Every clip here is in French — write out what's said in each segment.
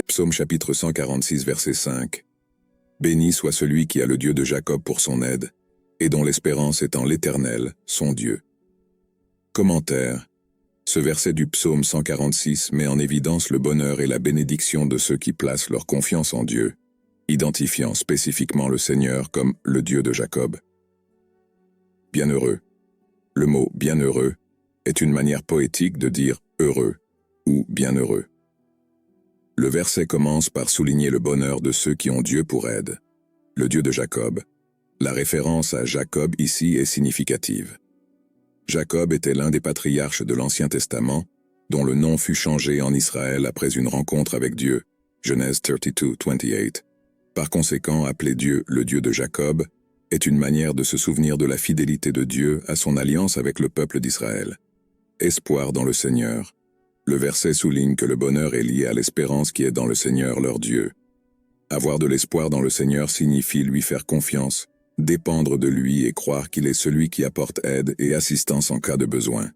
Psaume chapitre 146 verset 5. Béni soit celui qui a le Dieu de Jacob pour son aide, et dont l'espérance est en l'Éternel, son Dieu. Commentaire. Ce verset du psaume 146 met en évidence le bonheur et la bénédiction de ceux qui placent leur confiance en Dieu, identifiant spécifiquement le Seigneur comme le Dieu de Jacob. Bienheureux. Le mot « bienheureux » est une manière poétique de dire « heureux » ou « bienheureux ». Le verset commence par souligner le bonheur de ceux qui ont Dieu pour aide, le Dieu de Jacob. La référence à Jacob ici est significative. Jacob était l'un des patriarches de l'Ancien Testament, dont le nom fut changé en Israël après une rencontre avec Dieu, Genèse 32:28. Par conséquent, appeler Dieu le Dieu de Jacob est une manière de se souvenir de la fidélité de Dieu à son alliance avec le peuple d'Israël. Espoir dans le Seigneur. Le verset souligne que le bonheur est lié à l'espérance qui est dans le Seigneur leur Dieu. Avoir de l'espoir dans le Seigneur signifie lui faire confiance, dépendre de lui et croire qu'il est celui qui apporte aide et assistance en cas de besoin.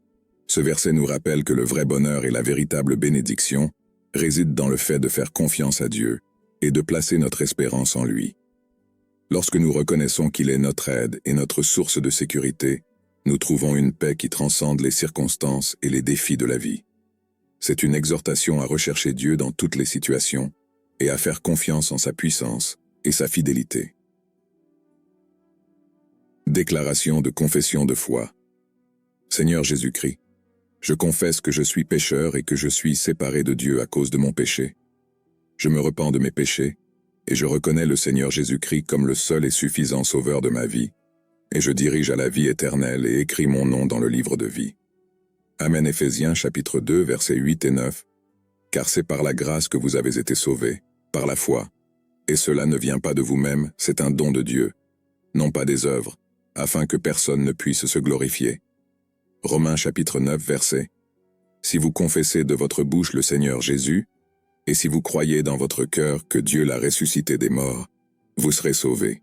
Ce verset nous rappelle que le vrai bonheur et la véritable bénédiction résident dans le fait de faire confiance à Dieu et de placer notre espérance en lui. Lorsque nous reconnaissons qu'il est notre aide et notre source de sécurité, nous trouvons une paix qui transcende les circonstances et les défis de la vie. C'est une exhortation à rechercher Dieu dans toutes les situations et à faire confiance en sa puissance et sa fidélité. Déclaration de confession de foi. Seigneur Jésus-Christ, je confesse que je suis pécheur et que je suis séparé de Dieu à cause de mon péché. Je me repens de mes péchés et je reconnais le Seigneur Jésus-Christ comme le seul et suffisant sauveur de ma vie, et je dirige à la vie éternelle et écris mon nom dans le livre de vie. Amen. Éphésiens chapitre 2 versets 8 et 9. Car c'est par la grâce que vous avez été sauvés, par la foi. Et cela ne vient pas de vous-même, c'est un don de Dieu, non pas des œuvres, afin que personne ne puisse se glorifier. Romains chapitre 9 verset. Si vous confessez de votre bouche le Seigneur Jésus, et si vous croyez dans votre cœur que Dieu l'a ressuscité des morts, vous serez sauvés.